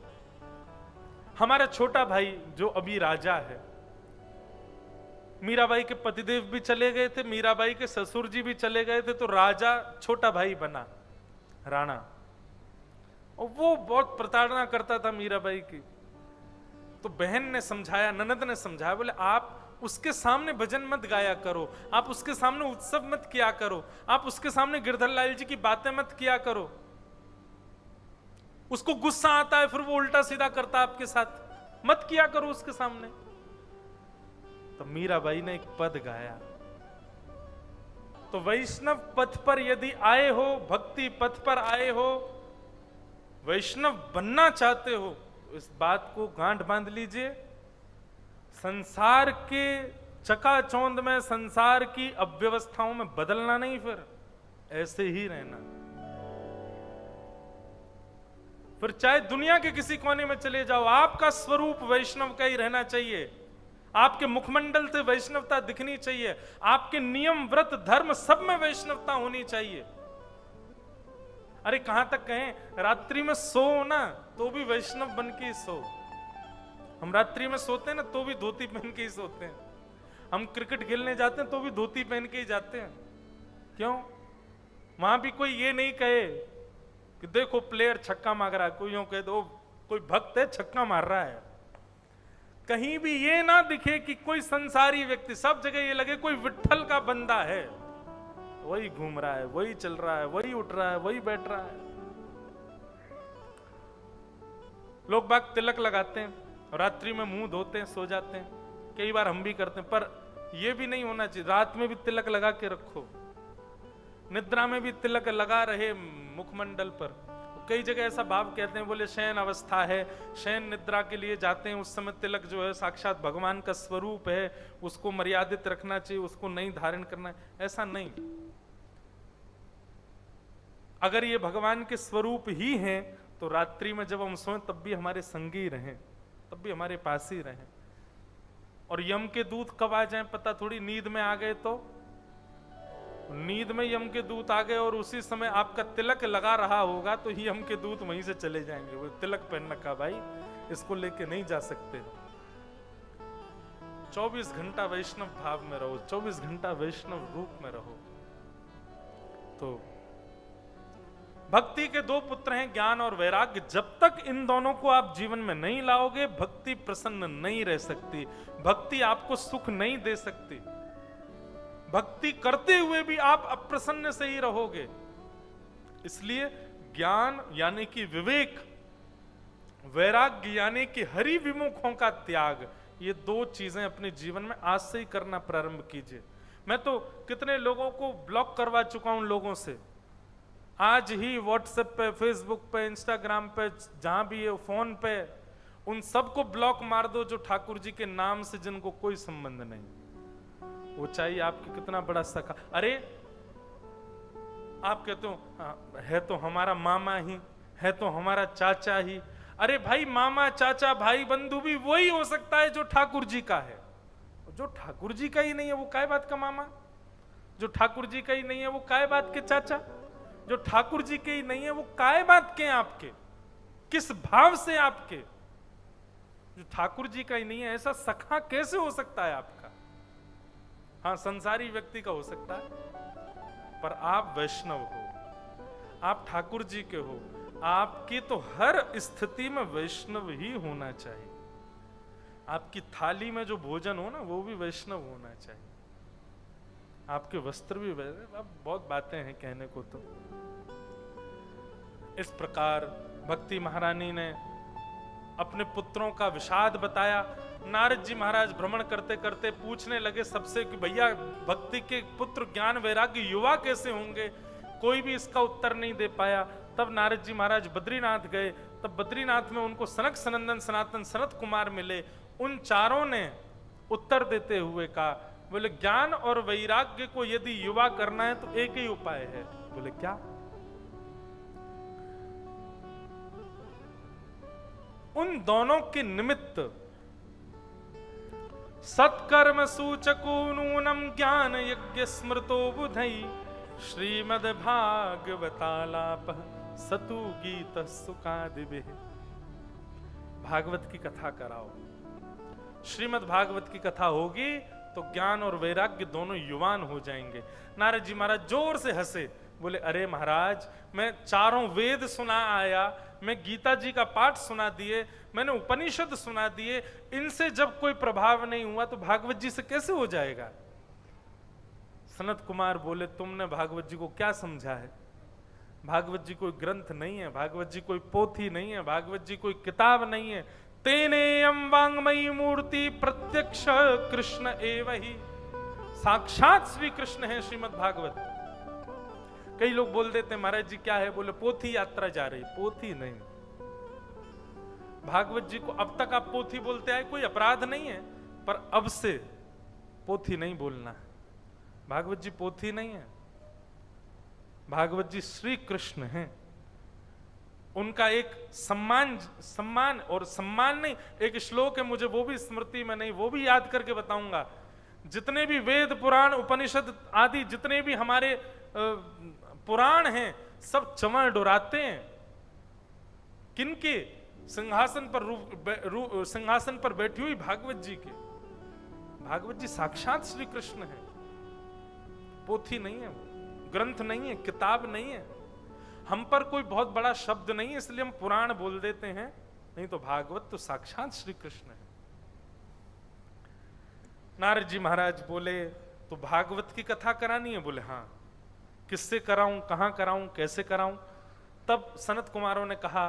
हमारा छोटा भाई जो अभी राजा है, मीराबाई के पतिदेव भी चले गए थे, मीराबाई के ससुर जी भी चले गए थे, तो राजा छोटा भाई बना राणा। और वो बहुत प्रताड़ना करता था मीराबाई की। तो बहन ने समझाया, ननद ने समझाया, बोले आप उसके सामने भजन मत गाया करो, आप उसके सामने उत्सव मत किया करो, आप उसके सामने गिरधर लाल जी की बातें मत किया करो। उसको गुस्सा आता है, फिर वो उल्टा सीधा करता है आपके साथ, मत किया करो उसके सामने। तो मीराबाई ने एक पद गाया, तो वैष्णव पथ पर यदि आए हो, भक्ति पथ पर आए हो, वैष्णव बनना चाहते हो, तो इस बात को गांठ बांध लीजिए। संसार के चकाचौंध में, संसार की अव्यवस्थाओं में बदलना नहीं, फिर ऐसे ही रहना। फिर चाहे दुनिया के किसी कोने में चले जाओ, आपका स्वरूप वैष्णव का ही रहना चाहिए। आपके मुखमंडल से वैष्णवता दिखनी चाहिए। आपके नियम, व्रत, धर्म सब में वैष्णवता होनी चाहिए। अरे कहां तक कहें, रात्रि में सो ना तो भी वैष्णव बन के ही सो। हम रात्रि में सोते हैं ना तो भी धोती पहन के ही सोते हैं। हम क्रिकेट खेलने जाते हैं तो भी धोती पहन के ही जाते हैं। क्यों? वहां भी कोई ये नहीं कहे कि देखो प्लेयर छक्का मार रहा है, कोई यूं कह दो कोई भक्त है छक्का मार रहा है। कहीं भी ये ना दिखे कि कोई संसारी व्यक्ति, सब जगह ये लगे कोई विट्ठल का बंदा है, वही घूम रहा है, वही चल रहा है, वही उठ रहा है, वही बैठ रहा है। लोग बाग तिलक लगाते हैं, रात्रि में मुंह धोते हैं, सो जाते हैं। कई बार हम भी करते हैं, पर यह भी नहीं होना चाहिए। रात में भी तिलक लगा के रखो, निद्रा में भी तिलक लगा रहे मुखमंडल पर। कई जगह ऐसा भाव कहते हैं, बोले शयन अवस्था है, शयन निद्रा के लिए जाते हैं, उस समय तिलक जो है साक्षात भगवान का स्वरूप है, उसको मर्यादित रखना चाहिए, उसको नहीं धारण करना है। ऐसा नहीं। अगर ये भगवान के स्वरूप ही हैं, तो रात्रि में जब हम सोएं तब भी हमारे संगी रहें, तब भी हमारे पास ही रहें। और यम के दूत कब आ जाएं पता थोड़ी। नींद में आ गए तो, नींद में यम के दूत आ गए और उसी समय आपका तिलक लगा रहा होगा तो यम के दूत वहीं से चले जाएंगे। वो तिलक पहन रखा भाई, इसको लेके नहीं जा सकते। 24 घंटा वैष्णव भाव में रहो, 24 घंटा वैष्णव रूप में रहो। तो भक्ति के दो पुत्र हैं, ज्ञान और वैराग्य। जब तक इन दोनों को आप जीवन में नहीं लाओगे, भक्ति प्रसन्न नहीं रह सकती, भक्ति आपको सुख नहीं दे सकती। भक्ति करते हुए भी आप अप्रसन्न से ही रहोगे। इसलिए ज्ञान यानी कि विवेक, वैराग्य यानी कि हरि विमुखों का त्याग, ये दो चीजें अपने जीवन में आज से ही करना प्रारंभ कीजिए। मैं तो कितने लोगों को ब्लॉक करवा चुका हूं लोगों से। आज ही व्हाट्सएप पे, फेसबुक पे, इंस्टाग्राम पे, जहां भी है, फोन पे, उन सबको ब्लॉक मार दो जो ठाकुर जी के नाम से जिनको कोई संबंध नहीं। वो चाहिए आपके कितना बड़ा सखा। अरे आप कहते हो है तो हमारा मामा ही, है तो हमारा चाचा ही। अरे भाई, मामा, चाचा, भाई, बंधु भी वही हो सकता है जो ठाकुर जी का है। जो ठाकुर जी का ही नहीं है वो काय बात का मामा, जो ठाकुर जी का ही नहीं है वो काय बात के चाचा, जो ठाकुर जी के ही नहीं है वो काय बात के आपके, किस भाव से आपके। जो ठाकुर जी का ही नहीं है ऐसा सखा कैसे हो सकता है आपका? हाँ, संसारी व्यक्ति का हो सकता है, पर आप वैष्णव हो, आप ठाकुर जी के हो। आपकी तो हर स्थिति में वैष्णव ही होना चाहिए। आपकी थाली में जो भोजन हो ना वो भी वैष्णव होना चाहिए। आपके वस्त्र भी वैष्णव। अब बहुत बातें हैं कहने को। तो इस प्रकार भक्ति महारानी ने अपने पुत्रों का विषाद बताया। नारद जी महाराज भ्रमण करते करते पूछने लगे सबसे कि भैया भक्ति के पुत्र ज्ञान वैराग्य युवा कैसे होंगे? कोई भी इसका उत्तर नहीं दे पाया। तब नारद जी महाराज बद्रीनाथ गए। तब बद्रीनाथ में उनको सनक सनंदन सनातन सनत कुमार मिले। उन चारों ने उत्तर देते हुए कहा, बोले ज्ञान और वैराग्य को यदि युवा करना है तो एक ही उपाय है। बोले क्या? उन दोनों के निमित्त सत्कर्म सूचको नूनम ज्ञान यज्ञ स्मृतो बुधई श्रीमद् भागवतालाप सतु गीत सुकादिभि। भागवत की कथा कराओ। श्रीमद् भागवत की कथा होगी तो ज्ञान और वैराग्य दोनों युवान हो जाएंगे। नारद जी महाराज जोर से हंसे, बोले अरे महाराज, मैं चारों वेद सुना आया, मैं गीता जी का पाठ सुना दिए, मैंने उपनिषद सुना दिए, इनसे जब कोई प्रभाव नहीं हुआ तो भागवत जी से कैसे हो जाएगा? सनत कुमार बोले तुमने भागवत जी को क्या समझा है? भागवत जी कोई ग्रंथ नहीं है, भागवत जी कोई पोथी नहीं है, भागवत जी कोई किताब नहीं है। तेनेयम वांगमयी मूर्ति प्रत्यक्ष कृष्ण एव ही। साक्षात श्री कृष्ण है श्रीमद् भागवत। कई लोग बोल देते हैं महाराज जी क्या है, बोले पोथी यात्रा जा रही। पोथी नहीं, भागवत जी को अब तक आप पोथी बोलते आए, कोई अपराध नहीं है, पर अब से पोथी नहीं बोलना है। भागवत जी पोथी नहीं है, भागवत जी श्री कृष्ण हैं। उनका एक सम्मान और सम्मान नहीं, एक श्लोक है, मुझे वो भी स्मृति में नहीं, वो भी याद करके बताऊंगा। जितने भी वेद पुराण उपनिषद आदि जितने भी हमारे पुराण हैं, सब चंवर डुराते हैं किनके? सिंहासन पर बैठी हुई भागवत जी के। भागवत जी साक्षात श्री कृष्ण है, पोथी नहीं है, ग्रंथ नहीं है, किताब नहीं है। हम पर कोई बहुत बड़ा शब्द नहीं है इसलिए हम पुराण बोल देते हैं, नहीं तो भागवत तो साक्षात श्री कृष्ण है। नारद जी महाराज बोले तो भागवत की कथा करानी है? बोले हाँ। किससे कराऊं, कहां कराऊं, कैसे कराऊं? तब सनत कुमारों ने कहा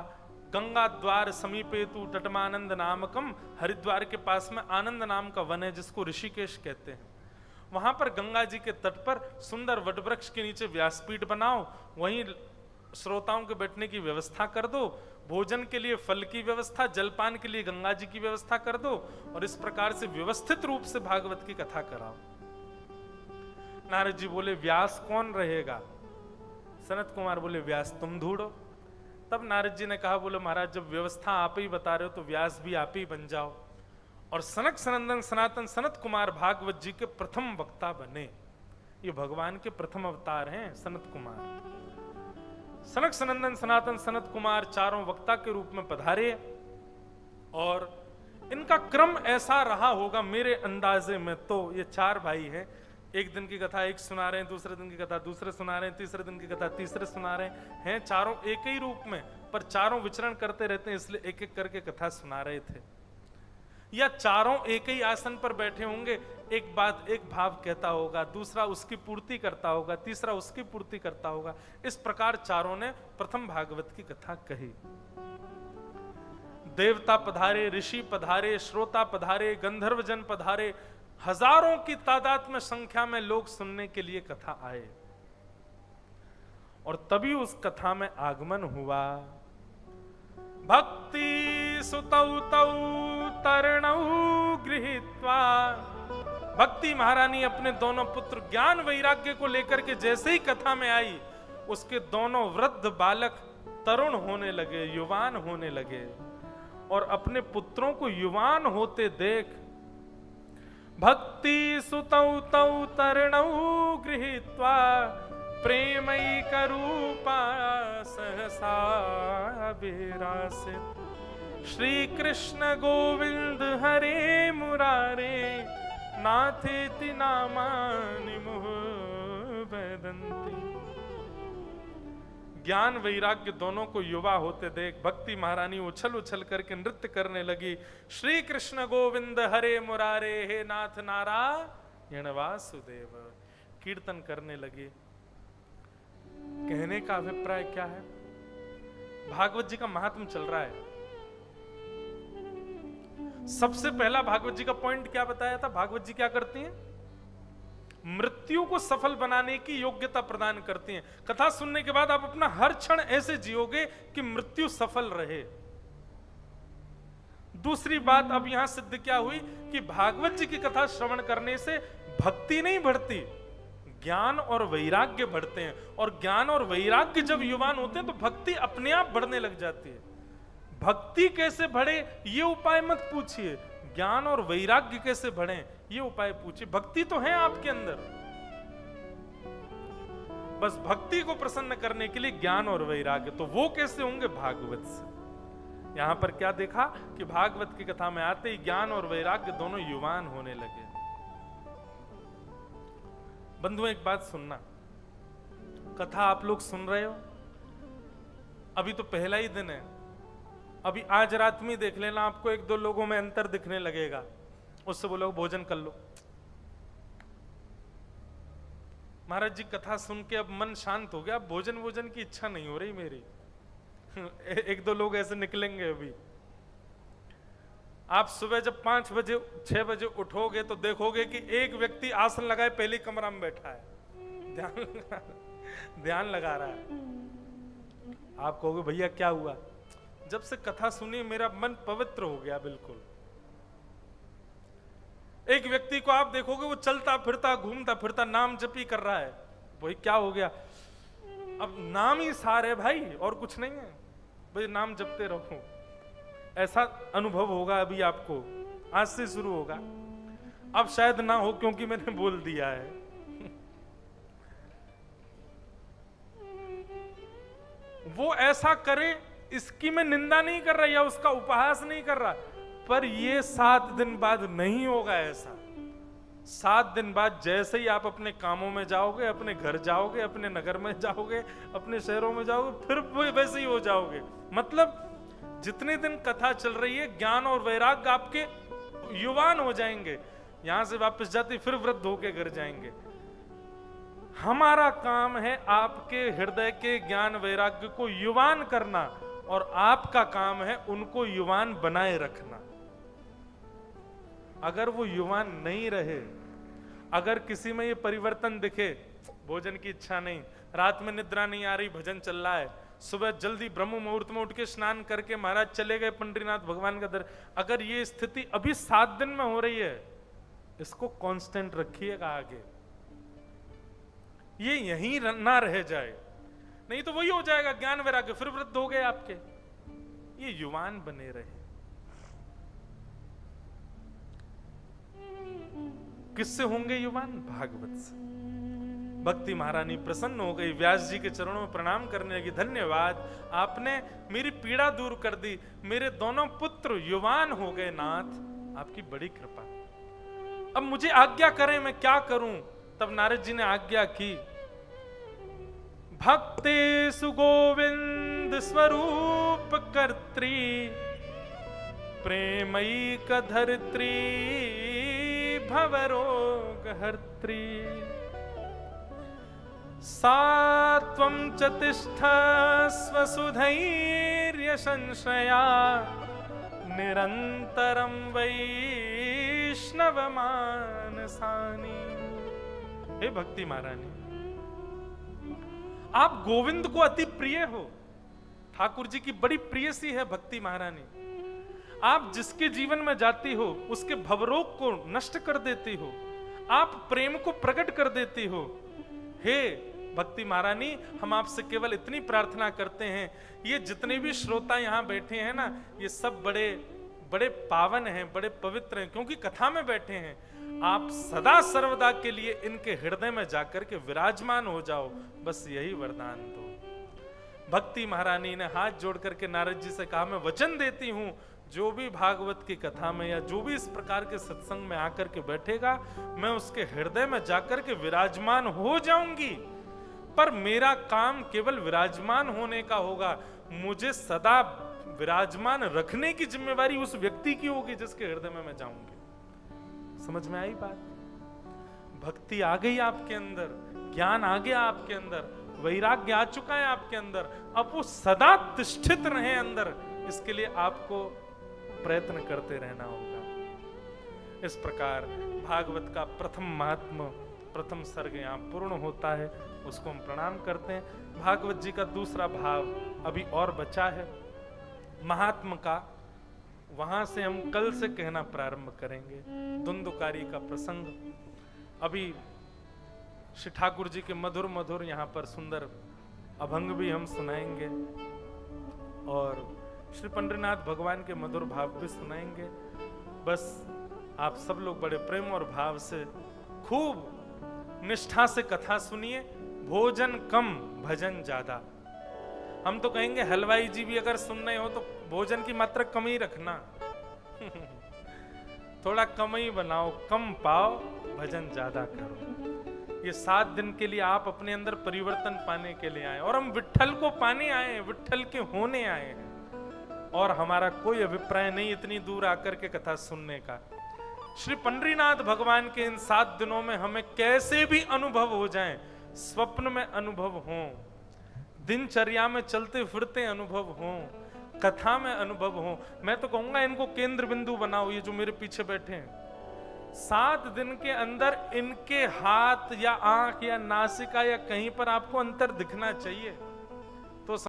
गंगा द्वार समीपे तू तटमानंद नामकम, हरिद्वार के पास में आनंद नाम का वन है जिसको ऋषिकेश कहते हैं। वहां पर गंगा जी के तट पर सुंदर वटवृक्ष के नीचे व्यासपीठ बनाओ, वहीं श्रोताओं के बैठने की व्यवस्था कर दो, भोजन के लिए फल की व्यवस्था, जलपान के लिए गंगा जी की व्यवस्था कर दो, और इस प्रकार से व्यवस्थित रूप से भागवत की कथा कराओ। नारद जी बोले व्यास कौन रहेगा? सनत कुमार बोले व्यास तुम ढूंढो। तब नारद जी ने कहा, बोले महाराज जब व्यवस्था आप ही बता रहे हो तो व्यास भी आप ही बन जाओ। और सनक सनंदन सनातन सनत कुमार भागवत जी के प्रथम वक्ता बने। ये भगवान के प्रथम अवतार हैं सनत कुमार। सनक सनंदन सनातन सनत कुमार चारों वक्ता के रूप में पधारे, और इनका क्रम ऐसा रहा होगा मेरे अंदाजे में तो ये चार भाई हैं, एक दिन की कथा एक सुना रहे हैं, दूसरे दिन की कथा दूसरे सुना रहे हैं, तीसरे दिन की कथा तीसरे सुना रहे हैं, चारों एक ही रूप में, पर चारों विचरण करते रहते हैं इसलिए एक एक करके कथा सुना रहे थे। या चारों एक ही आसन पर बैठे होंगे, एक बात एक भाव कहता होगा, दूसरा उसकी पूर्ति करता होगा, तीसरा उसकी पूर्ति करता होगा। इस प्रकार चारों ने प्रथम भागवत की कथा कही। देवता पधारे, ऋषि पधारे, श्रोता पधारे, गंधर्व जन पधारे, हजारों की तादाद में संख्या में लोग सुनने के लिए कथा आए। और तभी उस कथा में आगमन हुआ। भक्ति सुतौ तौ तरणौ गृहीत्वा, भक्ति महारानी अपने दोनों पुत्र ज्ञान वैराग्य को लेकर के जैसे ही कथा में आई, उसके दोनों वृद्ध बालक तरुण होने लगे, युवान होने लगे। और अपने पुत्रों को युवान होते देख भक्ति सुतौ तौ तरणौ गृहीत्वा प्रेमैकरूपा सहसा विरासित, श्री कृष्ण गोविंद हरे मुरारे नाथेति नामानि मुहुः वदन्ति। ज्ञान वैराग्य दोनों को युवा होते देख भक्ति महारानी उछल उछल करके नृत्य करने लगी। श्री कृष्ण गोविंद हरे मुरारे, हे नाथ नारायण वासुदेव, कीर्तन करने लगी। कहने का अभिप्राय क्या है? भागवत जी का महात्म चल रहा है। सबसे पहला भागवत जी का पॉइंट क्या बताया था? भागवत जी क्या करती हैं? मृत्यु को सफल बनाने की योग्यता प्रदान करती हैं। कथा सुनने के बाद आप अपना हर क्षण ऐसे जियोगे कि मृत्यु सफल रहे। दूसरी बात अब यहां सिद्ध क्या हुई कि भागवत जी की कथा श्रवण करने से भक्ति नहीं बढ़ती, ज्ञान और वैराग्य बढ़ते हैं। और ज्ञान और वैराग्य जब युवान होते हैं तो भक्ति अपने आप बढ़ने लग जाती है। भक्ति कैसे बढ़े ये उपाय मत पूछिए, ज्ञान और वैराग्य कैसे बढ़े ये उपाय पूछिए। भक्ति तो है आपके अंदर, बस भक्ति को प्रसन्न करने के लिए ज्ञान और वैराग्य, तो वो कैसे होंगे? भागवत से। यहां पर क्या देखा कि भागवत की कथा में आते ही ज्ञान और वैराग्य दोनों युवान होने लगे। बंधुओं एक बात सुनना, कथा आप लोग सुन रहे हो, अभी तो पहला ही दिन है, अभी आज रात में देख लेना, आपको एक दो लोगों में अंतर दिखने लगेगा, उससे बोलो भोजन कर लो। महाराज जी कथा सुन के अब मन शांत हो गया, अब भोजन की इच्छा नहीं हो रही मेरी। एक दो लोग ऐसे निकलेंगे अभी। आप सुबह जब 5 बजे 6 बजे उठोगे तो देखोगे कि एक व्यक्ति आसन लगाए पहली कमरा में बैठा है, ध्यान लगा रहा है। आप कहोगे भैया क्या हुआ? जब से कथा सुनी मेरा मन पवित्र हो गया बिल्कुल। एक व्यक्ति को आप देखोगे वो चलता फिरता घूमता फिरता नाम जपी कर रहा है, वही क्या हो गया? अब नाम ही सार है भाई, और कुछ नहीं है भाई, नाम जपते रहो। ऐसा अनुभव होगा अभी आपको, आज से शुरू होगा। अब शायद ना हो क्योंकि मैंने बोल दिया है। वो ऐसा करे इसकी मैं निंदा नहीं कर रहा या उसका उपहास नहीं कर रहा, पर ये 7 दिन बाद नहीं होगा ऐसा। 7 दिन बाद जैसे ही आप अपने कामों में जाओगे, अपने घर जाओगे, अपने नगर में जाओगे, अपने शहरों में जाओगे, फिर वैसे ही हो जाओगे। मतलब जितने दिन कथा चल रही है ज्ञान और वैराग्य आपके युवान हो जाएंगे, यहां से वापस जाते फिर वृद्ध होके घर जाएंगे। हमारा काम है आपके हृदय के ज्ञान वैराग्य को युवान करना, और आपका काम है उनको युवान बनाए रखना। अगर वो युवान नहीं रहे, अगर किसी में ये परिवर्तन दिखे, भोजन की इच्छा नहीं, रात में निद्रा नहीं आ रही, भजन चल रहा है, सुबह जल्दी ब्रह्म मुहूर्त में उठ के स्नान करके महाराज चले गए पंडरीनाथ भगवान का दर, अगर ये स्थिति अभी 7 दिन में हो रही है, इसको कांस्टेंट रखिएगा आगे, ये यहीं ना रह जाए। नहीं तो वही हो जाएगा ज्ञान वैराग्य, फिर वृद्ध हो गए आपके। ये युवान बने रहे। किससे होंगे युवान? भागवत से। भक्ति महारानी प्रसन्न हो गई, व्यास जी के चरणों में प्रणाम करने लगी, धन्यवाद, आपने मेरी पीड़ा दूर कर दी, मेरे दोनों पुत्र युवान हो गए नाथ, आपकी बड़ी कृपा। अब मुझे आज्ञा करें, मैं क्या करूं? तब नारद जी ने आज्ञा की, भक्ते सुगोविंद स्वरूप कर्त्री, प्रेमई कधर्त्री, भवरोग हर्त्री, सात्वं च तिष्ठस्व सुधैर्य संशया, निरंतरं वैष्णव मानसानि। हे भक्ति महारानी, आप गोविंद को अति प्रिय हो, ठाकुर जी की बड़ी प्रिय सी है भक्ति महारानी। आप जिसके जीवन में जाती हो उसके भवरोग को नष्ट कर देती हो, आप प्रेम को प्रकट कर देती हो। हे भक्ति महारानी, हम आपसे केवल इतनी प्रार्थना करते हैं, ये जितने भी श्रोता यहाँ बैठे हैं ना, ये सब बड़े बड़े पावन हैं, बड़े पवित्र हैं, क्योंकि कथा में बैठे हैं। आप सदा सर्वदा के लिए इनके हृदय में जाकर के विराजमान हो जाओ, बस यही वरदान दो। भक्ति महारानी ने हाथ जोड़ करके नारद जी से कहा, मैं वचन देती हूं, जो भी भागवत की कथा में या जो भी इस प्रकार के सत्संग में आकर के बैठेगा, मैं उसके हृदय में जाकर के विराजमान हो जाऊंगी। पर मेरा काम केवल विराजमान होने का होगा, मुझे सदा विराजमान रखने की जिम्मेवारी उस व्यक्ति की होगी जिसके हृदय में मैं जाऊंगी। समझ में आई बात? भक्ति आ गई आपके अंदर, ज्ञान आ गया आपके अंदर, वैराग्य आ चुका है आपके अंदर, अब वो सदा तिष्ठित रहे अंदर, इसके लिए आपको प्रयत्न करते रहना होगा। इस प्रकार भागवत का प्रथम महात्म, प्रथम सर्ग यहाँ पूर्ण होता है, उसको हम प्रणाम करते हैं। भागवत जी का दूसरा भाव अभी और बचा है महात्म का, वहां से हम कल से कहना प्रारंभ करेंगे। धुंधुकारी का प्रसंग अभी श्री ठाकुर जी के मधुर मधुर यहाँ पर सुंदर अभंग भी हम सुनाएंगे, और श्री पंडरीनाथ भगवान के मधुर भाव भी सुनाएंगे। बस आप सब लोग बड़े प्रेम और भाव से खूब निष्ठा से कथा सुनिए। भोजन कम भजन ज्यादा। हम तो कहेंगे हलवाई जी भी अगर सुन रहे हो तो भोजन की मात्रा कम ही रखना थोड़ा कम ही बनाओ, कम पाओ, भजन ज्यादा करो। ये 7 दिन के लिए आप अपने अंदर परिवर्तन पाने के लिए आए, और हम विट्ठल को पाने आए हैं, विट्ठल के होने आए हैं, और हमारा कोई अभिप्राय नहीं इतनी दूर आकर के कथा सुनने का। श्री पंडरीनाथ भगवान के इन 7 दिनों में हमें कैसे भी अनुभव हो जाएं, स्वप्न में अनुभव हो, दिनचर्या में चलते फिरते अनुभव हो, कथा में अनुभव हो। मैं तो कहूंगा इनको केंद्र बिंदु बनाओ, ये जो मेरे पीछे बैठे हैं। 7 दिन के अंदर इनके हाथ या आंख या नासिका या कहीं पर आपको अंतर दिखना चाहिए।